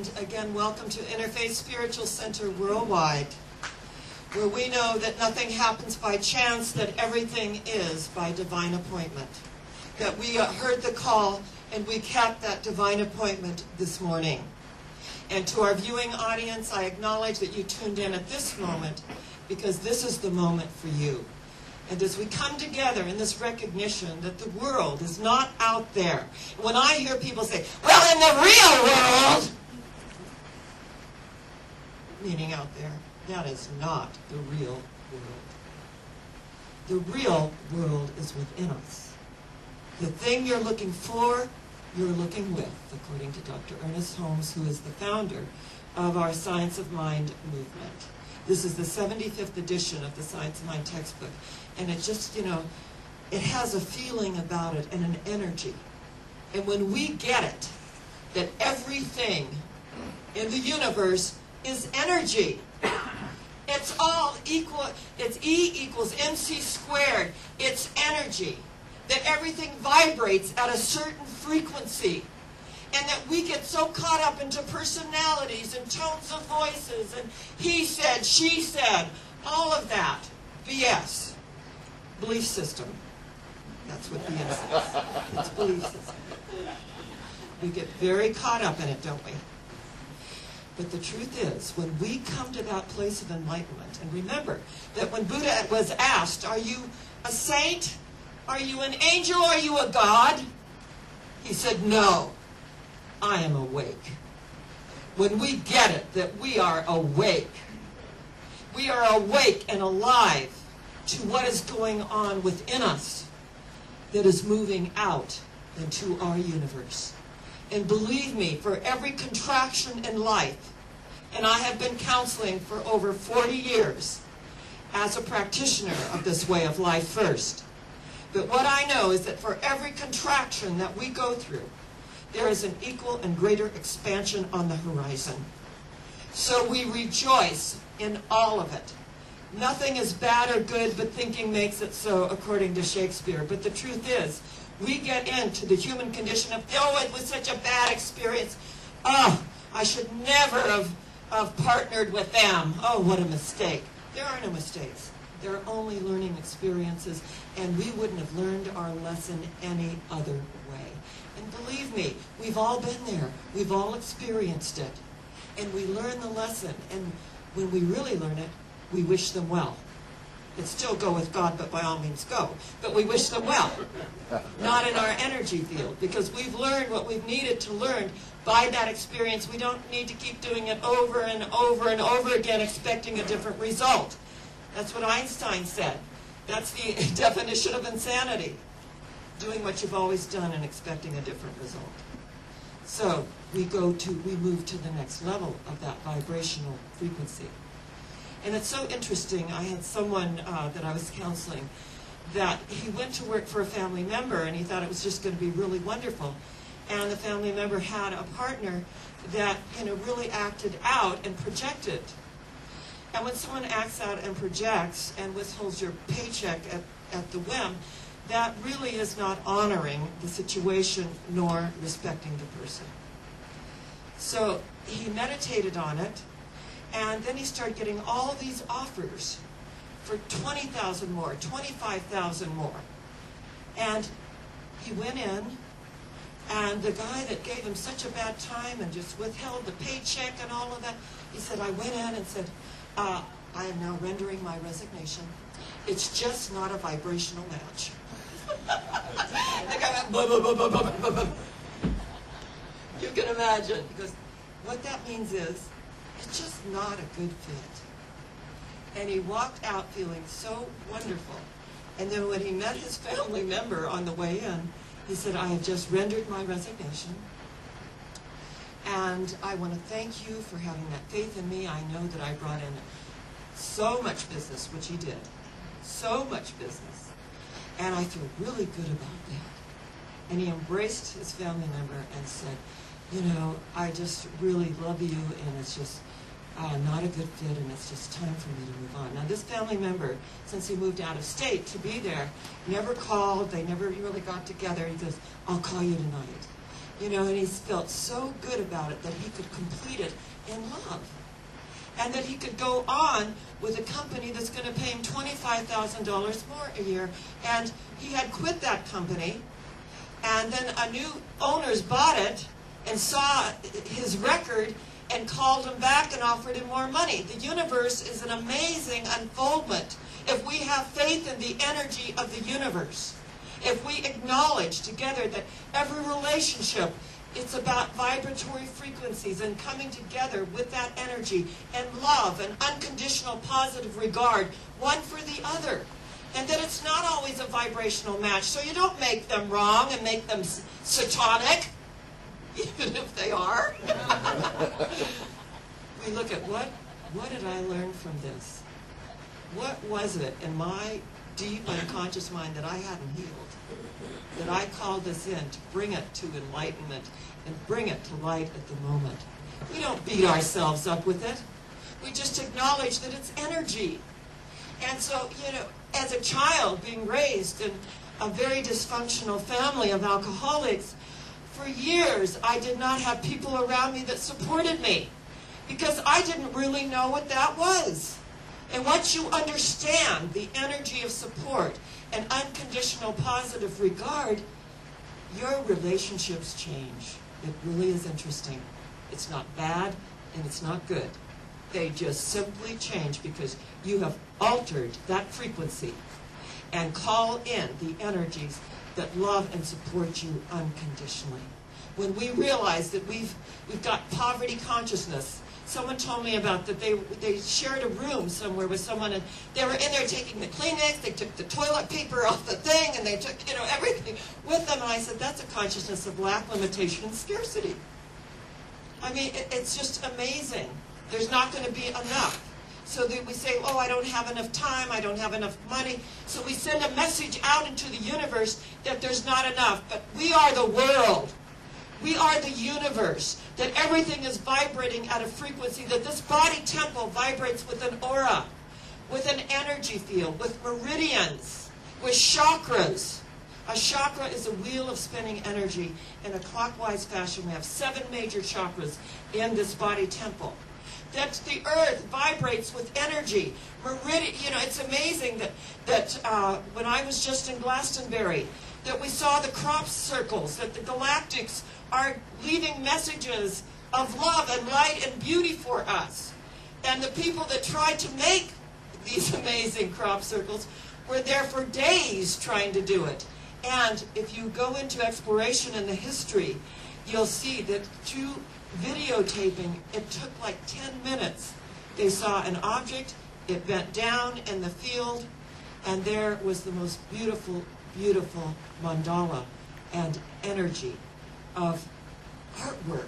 and again, welcome to Interfaith Spiritual Center Worldwide, where we know that nothing happens by chance, that everything is by divine appointment. That we heard the call, and we kept that divine appointment this morning. And to our viewing audience, I acknowledge that you tuned in at this moment, because this is the moment for you. And as we come together in this recognition that the world is not out there. When I hear people say, well, in the real world, meaning out there, that is not the real world. The real world is within us. The thing you're looking for, you're looking with, according to Dr. Ernest Holmes, who is the founder of our Science of Mind movement. This is the 75th edition of the Science of Mind textbook. And it just, it has a feeling about it and an energy. And when we get it, that everything in the universe is energy. It's all equal. It's E equals mc squared. It's energy. That everything vibrates at a certain frequency. And that we get so caught up into personalities and tones of voices and he said, she said, all of that. BS. Belief system. That's what BS is. It's belief system. We get very caught up in it, don't we? But the truth is, when we come to that place of enlightenment, and remember that when Buddha was asked, are you a saint? Are you an angel? Are you a god? He said, no, I am awake. When we get it, that we are awake. We are awake and alive to what is going on within us that is moving out into our universe. And believe me, for every contraction in life, and I have been counseling for over 40 years as a practitioner of this way of life first, but what I know is that for every contraction that we go through, there is an equal and greater expansion on the horizon. So we rejoice in all of it. Nothing is bad or good, but thinking makes it so, according to Shakespeare. But the truth is, we get into the human condition of, oh, it was such a bad experience. Oh, I should never have partnered with them. Oh, what a mistake. There are no mistakes. There are only learning experiences, and we wouldn't have learned our lesson any other way. And believe me, we've all been there. We've all experienced it. And we learn the lesson, and when we really learn it, we wish them well. It's still go with God, but by all means go. But we wish them well. Not in our energy field, because we've learned what we've needed to learn by that experience. We don't need to keep doing it over and over and over again, expecting a different result. That's what Einstein said. That's the definition of insanity. Doing what you've always done and expecting a different result. So we move to the next level of that vibrational frequency. And it's so interesting. I had someone that I was counseling that he went to work for a family member and he thought it was just going to be really wonderful. And the family member had a partner that really acted out and projected. And when someone acts out and projects and withholds your paycheck at the whim, that really is not honoring the situation nor respecting the person. So he meditated on it. And then he started getting all these offers for $20,000 more, $25,000 more. And he went in, and the guy that gave him such a bad time and just withheld the paycheck and all of that, he said, I went in and said, I am now rendering my resignation. It's just not a vibrational match. The guy went, blah, blah, blah, blah, blah, blah, blah. You can imagine, because what that means is, it's just not a good fit. And he walked out feeling so wonderful. And then when he met his family member on the way in, he said, I have just rendered my resignation. And I want to thank you for having that faith in me. I know that I brought in so much business, which he did. So much business. And I feel really good about that. And he embraced his family member and said, I just really love you, and it's just not a good fit, and it's just time for me to move on. Now, this family member, since he moved out of state to be there, never called. They never really got together. He goes, I'll call you tonight. You know, and he's felt so good about it that he could complete it in love. And that he could go on with a company that's going to pay him $25,000 more a year. And he had quit that company, and then a new owners bought it and saw his record and called him back and offered him more money. The universe is an amazing unfoldment if we have faith in the energy of the universe. If we acknowledge together that every relationship, it's about vibratory frequencies and coming together with that energy and love and unconditional positive regard, one for the other. And that it's not always a vibrational match. So you don't make them wrong and make them satanic, even if they are. We look at what did I learn from this? What was it in my deep unconscious mind that I hadn't healed? That I called this in to bring it to enlightenment and bring it to light at the moment. We don't beat ourselves up with it. We just acknowledge that it's energy. And so, you know, as a child being raised in a very dysfunctional family of alcoholics, for years I did not have people around me that supported me because I didn't really know what that was. And once you understand the energy of support and unconditional positive regard, your relationships change. It really is interesting. It's not bad and it's not good. They just simply change because you have altered that frequency and call in the energies that love and support you unconditionally. When we realize that we've got poverty consciousness. Someone told me about that they shared a room somewhere with someone, and they were in there taking the Kleenex, they took the toilet paper off the thing, and they took, you know, everything with them. And I said, that's a consciousness of lack, limitation, and scarcity. I mean, it's just amazing. There's not going to be enough. So that we say, oh, I don't have enough time, I don't have enough money. So we send a message out into the universe that there's not enough. But we are the world. We are the universe. That everything is vibrating at a frequency. That this body temple vibrates with an aura, with an energy field, with meridians, with chakras. A chakra is a wheel of spinning energy in a clockwise fashion. We have 7 major chakras in this body temple. That the earth vibrates with energy. Meridian, you know, it's amazing that when I was just in Glastonbury, that we saw the crop circles, that the galactics are leaving messages of love and light and beauty for us. And the people that tried to make these amazing crop circles were there for days trying to do it. And if you go into exploration in the history, you'll see that through videotaping, it took like 10 minutes. They saw an object, it bent down in the field, and there was the most beautiful, beautiful mandala and energy of artwork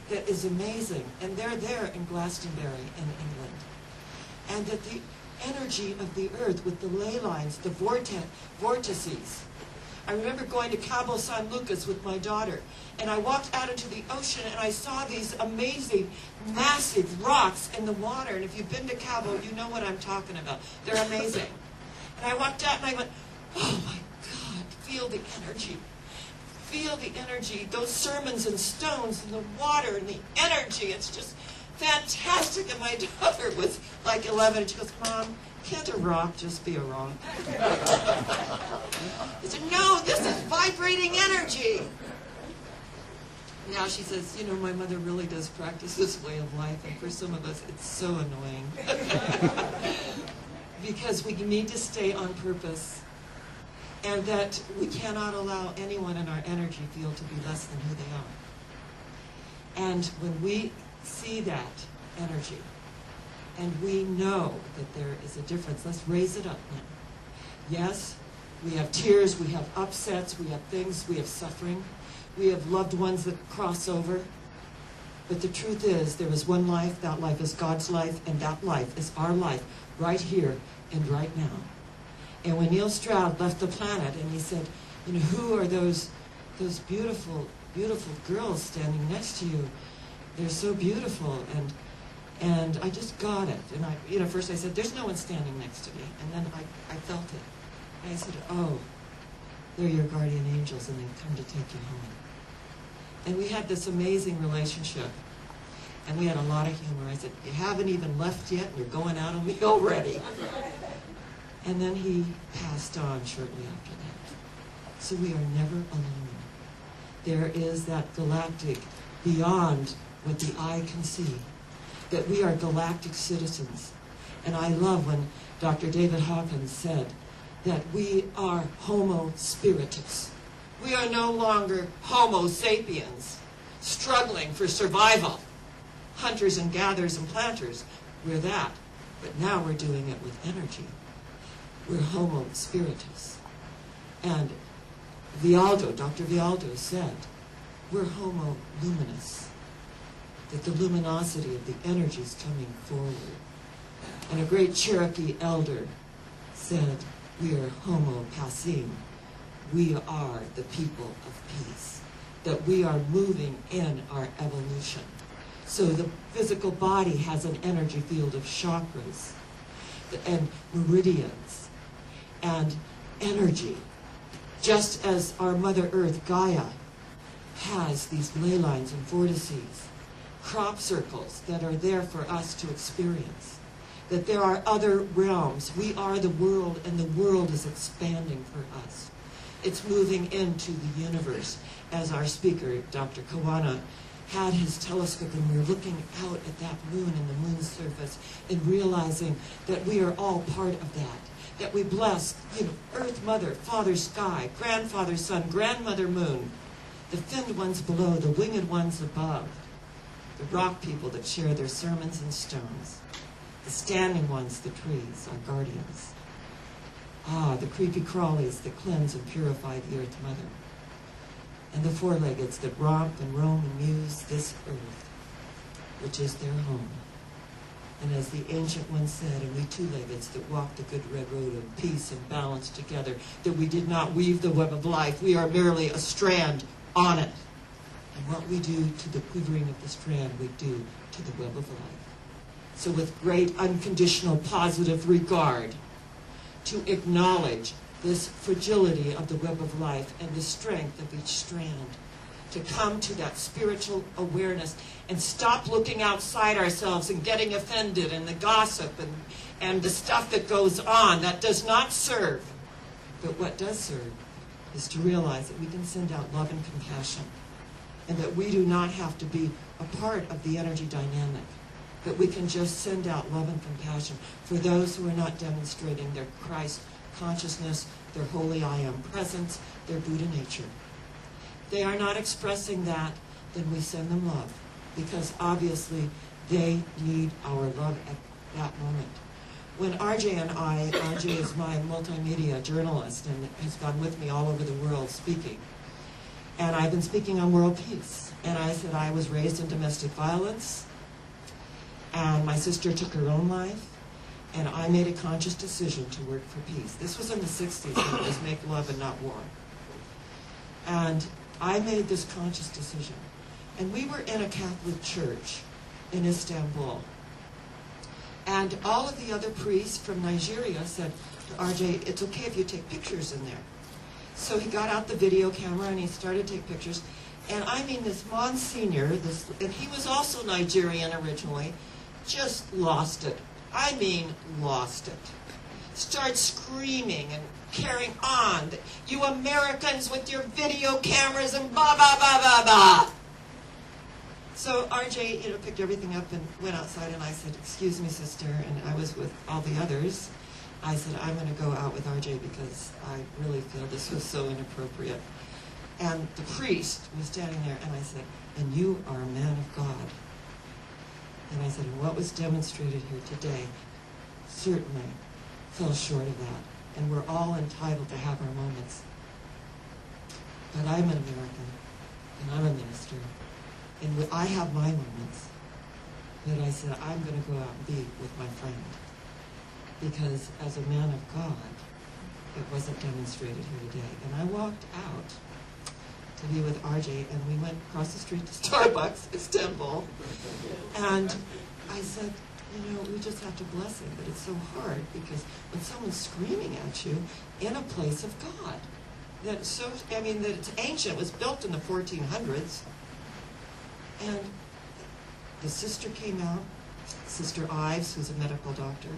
that is amazing. And they're there in Glastonbury in England. And that the energy of the earth with the ley lines, the vortices. I remember going to Cabo San Lucas with my daughter, and I walked out into the ocean and I saw these amazing, massive rocks in the water. And if you've been to Cabo, you know what I'm talking about. They're amazing. And I walked out and I went, oh my God, feel the energy. Feel the energy. Those sermons and stones and the water and the energy. It's just fantastic. And my daughter was like 11 and she goes, Mom, can't a rock just be a rock? I said, no, this is vibrating energy. Now she says, you know, my mother really does practice this way of life, and for some of us, it's so annoying. Because we need to stay on purpose, and that we cannot allow anyone in our energy field to be less than who they are. And when we see that energy, and we know that there is a difference, let's raise it up now. Yes, we have tears, we have upsets, we have things, we have suffering. We have loved ones that cross over. But the truth is, there is one life, that life is God's life, and that life is our life, right here and right now. And when Neil Stroud left the planet, and he said, you know, who are those beautiful, beautiful girls standing next to you? They're so beautiful, and I just got it. And I, you know, first I said, there's no one standing next to me. And then I felt it. And I said, oh, they're your guardian angels, and they've come to take you home. And we had this amazing relationship. And we had a lot of humor. I said, you haven't even left yet, and you're going out on me already. And then he passed on shortly after that. So we are never alone. There is that galactic beyond what the eye can see, that we are galactic citizens. And I love when Dr. David Hawkins said that we are Homo spiritus. We are no longer Homo sapiens, struggling for survival. Hunters and gatherers and planters, we're that. But now we're doing it with energy. We're Homo spiritus. And Dr. Vialdo said, we're Homo luminous. That the luminosity of the energy is coming forward. And a great Cherokee elder said, we are Homo Passim. We are the people of peace. That we are moving in our evolution. So the physical body has an energy field of chakras and meridians and energy. Just as our Mother Earth, Gaia, has these ley lines and vortices, crop circles that are there for us to experience. That there are other realms. We are the world, and the world is expanding for us. It's moving into the universe. As our speaker, Dr. Kawana, had his telescope, and we were looking out at that moon and the moon's surface and realizing that we are all part of that. That we bless, Earth Mother, Father Sky, Grandfather Sun, Grandmother Moon, the finned ones below, the winged ones above, the rock people that share their sermons and stones, the standing ones, the trees, our guardians. The creepy crawlies that cleanse and purify the Earth Mother, and the four-leggeds that romp and roam and muse this earth, which is their home. And as the ancient one said, and we two-leggeds that walk the good red road of peace and balance together, that we did not weave the web of life, we are merely a strand on it. And what we do to the quivering of the strand, we do to the web of life. So with great unconditional positive regard, to acknowledge this fragility of the web of life and the strength of each strand, to come to that spiritual awareness and stop looking outside ourselves and getting offended and the gossip and the stuff that goes on that does not serve. But what does serve is to realize that we can send out love and compassion, and that we do not have to be a part of the energy dynamic, that we can just send out love and compassion for those who are not demonstrating their Christ consciousness, their holy I am presence, their Buddha nature. They are not expressing that, then we send them love, because obviously they need our love at that moment. When RJ and RJ is my multimedia journalist and has gone with me all over the world speaking, and I've been speaking on world peace, and I said I was raised in domestic violence, and my sister took her own life, and I made a conscious decision to work for peace. This was in the 60s, and it was make love and not war. And I made this conscious decision. And we were in a Catholic church in Istanbul. And all of the other priests from Nigeria said to RJ, it's okay if you take pictures in there. So he got out the video camera and he started to take pictures. And I mean, this Monsignor, and he was also Nigerian originally, just lost it. I mean, lost it. Start screaming and carrying on. You Americans with your video cameras and blah, blah, blah, blah, blah. So RJ, picked everything up and went outside, and I said, excuse me, sister, and I was with all the others. I said, I'm going to go out with RJ because I really feel this was so inappropriate. And the priest was standing there, and I said, and you are a man of God. And I said, and what was demonstrated here today certainly fell short of that. And we're all entitled to have our moments. But I'm an American, and I'm a minister, and I have my moments. But I said, I'm going to go out and be with my friend. Because as a man of God, it wasn't demonstrated here today. And I walked out to be with RJ, and we went across the street to Starbucks, Istanbul. And I said, we just have to bless him, but it's so hard because when someone's screaming at you in a place of God, that it's ancient, it was built in the 1400s, And the sister came out, Sister Ives, who's a medical doctor.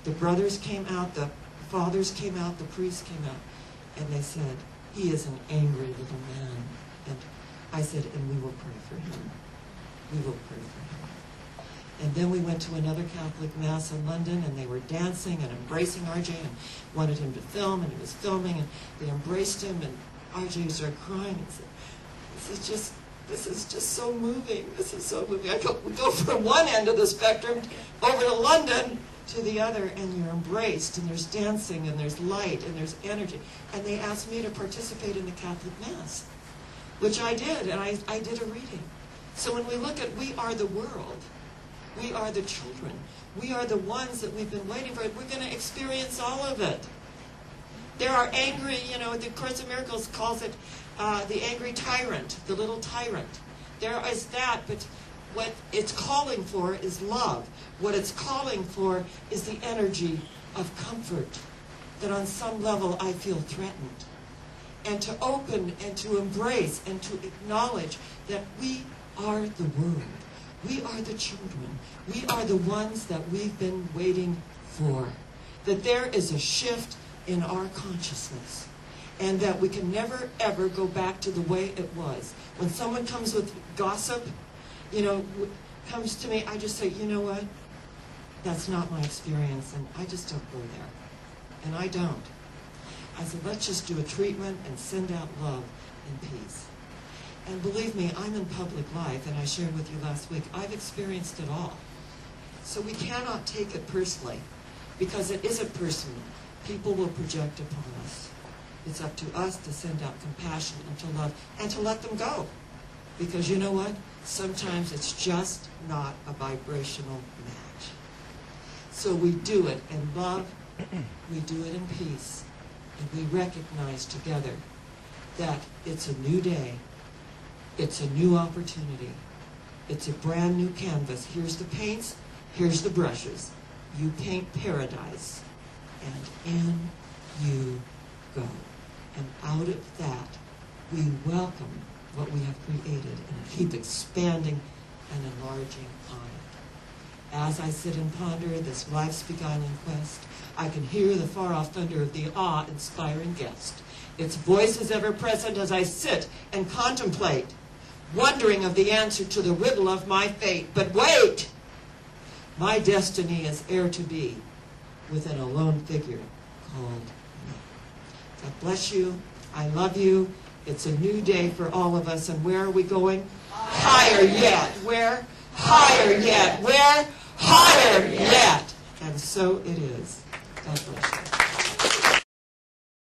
The brothers came out, the fathers came out, the priests came out, and they said, he is an angry little man. And I said, and we will pray for him. We will pray for him. And then we went to another Catholic Mass in London, and they were dancing and embracing RJ and wanted him to film, and he was filming, and they embraced him, and RJ started crying and said, this is just so moving. This is so moving. We go from one end of the spectrum over to London to the other, and you're embraced, and there's dancing, and there's light, and there's energy. And they asked me to participate in the Catholic Mass, which I did, and I did a reading. So when we look at we are the world, we are the children, we are the ones that we've been waiting for, we're going to experience all of it. There are angry, the Course of Miracles calls it the angry tyrant, the little tyrant. There is that, but what it's calling for is love. What it's calling for is the energy of comfort, that on some level I feel threatened. And to open and to embrace and to acknowledge that we are the world. We are the children. We are the ones that we've been waiting for. That there is a shift in our consciousness. And that we can never, ever go back to the way it was. When someone comes with gossip, comes to me, I just say, you know what? That's not my experience, and I just don't go there. And I don't. I said, let's just do a treatment and send out love and peace. And believe me, I'm in public life, and I shared with you last week, I've experienced it all. So we cannot take it personally, because it isn't personal. People will project upon us. It's up to us to send out compassion and to love, and to let them go. Because you know what? Sometimes it's just not a vibrational match. So we do it in love, we do it in peace, and we recognize together that it's a new day, it's a new opportunity, it's a brand new canvas. Here's the paints, here's the brushes. You paint paradise, and in you go. And out of that, we welcome what we have created and keep expanding and enlarging on it. As I sit and ponder this life's beguiling quest, I can hear the far-off thunder of the awe-inspiring guest. Its voice is ever present as I sit and contemplate, wondering of the answer to the riddle of my fate. But wait! My destiny is heir to be within a lone figure called me. God bless you. I love you. It's a new day for all of us. And where are we going? Higher yet. Where? Higher yet. Where? Higher yet. And so it is.